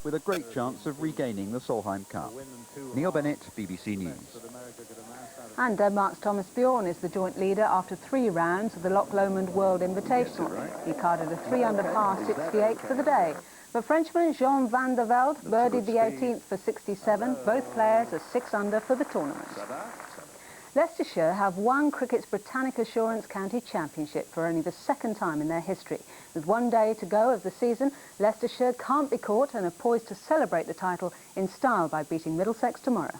with a great chance of regaining the Solheim Cup. Neil Bennett, BBC News. And Denmark's Thomas Bjorn is the joint leader after 3 rounds of the Loch Lomond World Invitational. He carded a 3-under par 68 for the day. But Frenchman Jean van der Velde birdied the 18th for 67. Both players are 6 under for the tournament. Leicestershire have won cricket's Britannic Assurance County Championship for only the 2nd time in their history. With 1 day to go of the season, Leicestershire can't be caught and are poised to celebrate the title in style by beating Middlesex tomorrow.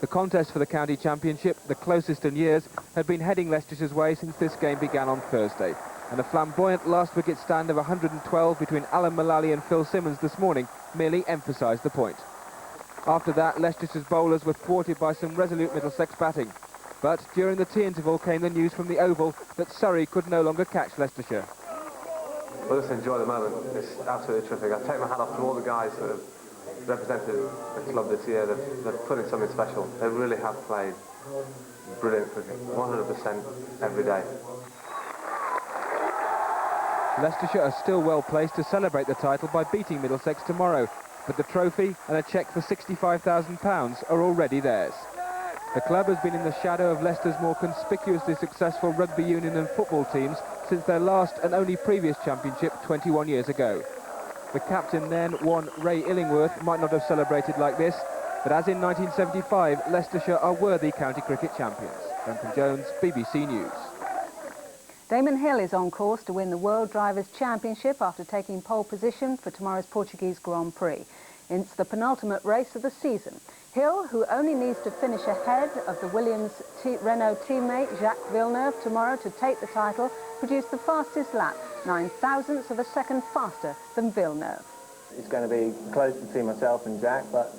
The contest for the county championship, the closest in years, had been heading Leicestershire's way since this game began on Thursday. And a flamboyant last wicket stand of 112 between Alan Mullally and Phil Simmons this morning merely emphasised the point. After that, Leicestershire's bowlers were thwarted by some resolute Middlesex batting. But during the tea interval came the news from the Oval that Surrey could no longer catch Leicestershire. Well, just enjoy the moment. It's absolutely terrific. I take my hat off to all the guys that have represented the club this year. They've put in something special. They really have played brilliant cricket, 100% every day. Leicestershire are still well placed to celebrate the title by beating Middlesex tomorrow, but the trophy and a cheque for £65,000 are already theirs. The club has been in the shadow of Leicester's more conspicuously successful rugby union and football teams since their last and only previous championship 21 years ago. The captain then, one Ray Illingworth, might not have celebrated like this, but as in 1975, Leicestershire are worthy county cricket champions. Duncan Jones, BBC News. Damon Hill is on course to win the World Drivers' Championship after taking pole position for tomorrow's Portuguese Grand Prix. It's the penultimate race of the season. Hill, who only needs to finish ahead of the Williams-Renault teammate Jacques Villeneuve tomorrow to take the title, produced the fastest lap, 9 thousandths of a second faster than Villeneuve. It's going to be close between myself and Jack, but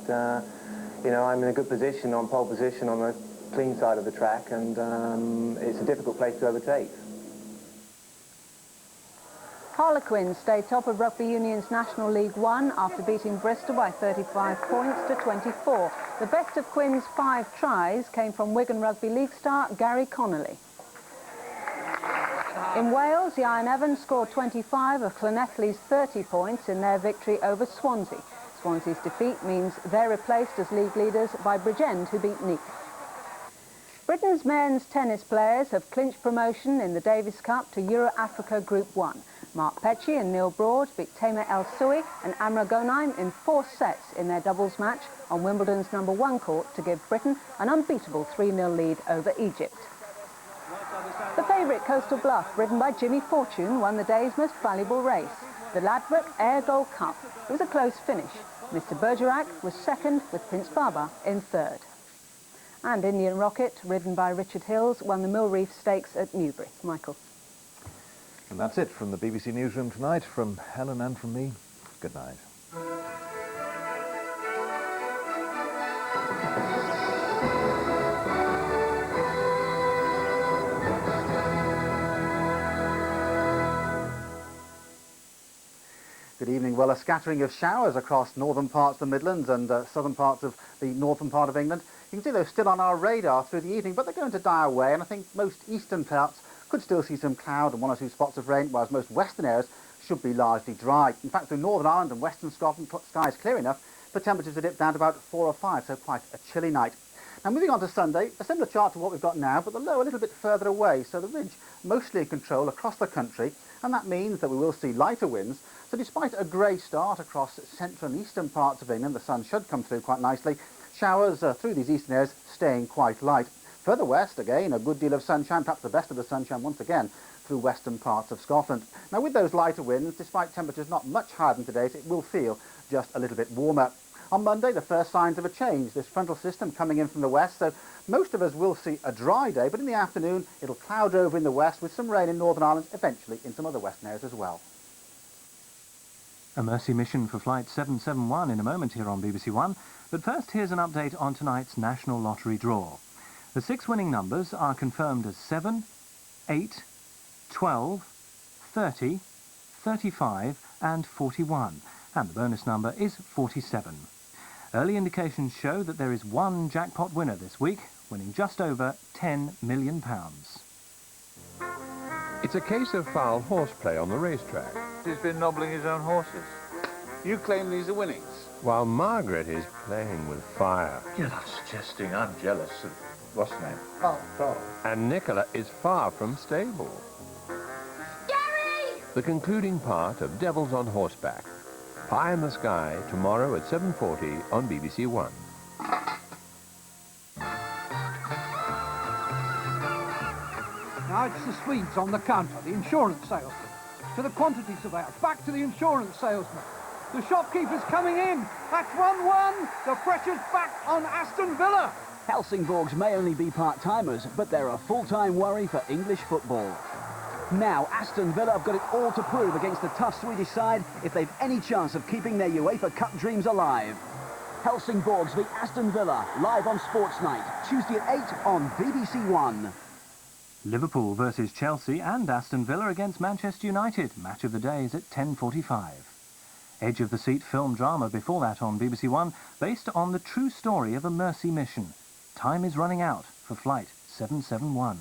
you know, I'm in a good position on pole position on the clean side of the track, and it's a difficult place to overtake. Harlequins stay top of Rugby Union's National League 1 after beating Bristol by 35 points to 24. The best of Quinn's 5 tries came from Wigan Rugby League star Gary Connolly. In Wales, Ian Evans scored 25 of Llanelli's 30 points in their victory over Swansea. Swansea's defeat means they're replaced as league leaders by Bridgend, who beat Neath. Britain's men's tennis players have clinched promotion in the Davis Cup to Euro-Africa Group 1. Mark Petchey and Neil Broad beat Tamer El Soui and Amra Ghonaim in 4 sets in their doubles match on Wimbledon's #1 court to give Britain an unbeatable 3-0 lead over Egypt. The favourite Coastal Bluff, ridden by Jimmy Fortune, won the day's most valuable race, the Ladbroke Air Gold Cup. It was a close finish. Mr. Bergerac was second, with Prince Baba in third. And Indian Rocket, ridden by Richard Hills, won the Mill Reef Stakes at Newbury. Michael. And that's it from the BBC Newsroom tonight. From Helen and from me, good night. Good evening. Well, a scattering of showers across northern parts of the Midlands and southern parts of the northern part of England. You can see they're still on our radar through the evening, but they're going to die away, and I think most eastern parts could still see some cloud and 1 or 2 spots of rain, whereas most western areas should be largely dry. In fact, through Northern Ireland and western Scotland, skies clear enough for temperatures to dip down to about 4 or 5, so quite a chilly night. Now, moving on to Sunday, a similar chart to what we've got now, but the low a little bit further away, so the ridge mostly in control across the country, and that means that we will see lighter winds. So despite a grey start across central and eastern parts of England, the sun should come through quite nicely. Showers through these eastern areas staying quite light. Further west, again, a good deal of sunshine, perhaps the best of the sunshine once again through western parts of Scotland. Now, with those lighter winds, despite temperatures not much higher than today's, it will feel just a little bit warmer. On Monday, the first signs of a change. This frontal system coming in from the west, so most of us will see a dry day, but in the afternoon, it'll cloud over in the west with some rain in Northern Ireland, eventually in some other western areas as well. A mercy mission for Flight 771 in a moment here on BBC1. But first, here's an update on tonight's National Lottery draw. The 6 winning numbers are confirmed as 7, 8, 12, 30, 35 and 41. And the bonus number is 47. Early indications show that there is one jackpot winner this week, winning just over £10 million. It's a case of foul horseplay on the racetrack. He's been nobbling his own horses. You claim these are winnings. While Margaret is playing with fire. You're not suggesting I'm jealous of what's name? Oh. And Nicola is far from stable. Gary! The concluding part of Devils on Horseback. Pie in the Sky, tomorrow at 7:40 on BBC1. Now it's the Swedes on the counter, the insurance salesman. To the quantity surveyors, back to the insurance salesman. The shopkeeper's coming in. That's 1-1. The pressure's back on Aston Villa. Helsingborgs may only be part-timers, but they're a full-time worry for English football. Now, Aston Villa have got it all to prove against the tough Swedish side if they've any chance of keeping their UEFA Cup dreams alive. Helsingborgs v Aston Villa, live on Sportsnight, Tuesday at 8 on BBC1. Liverpool versus Chelsea and Aston Villa against Manchester United. Match of the day is at 10:45. Edge of the Seat film drama before that on BBC1, based on the true story of a mercy mission. Time is running out for Flight 771.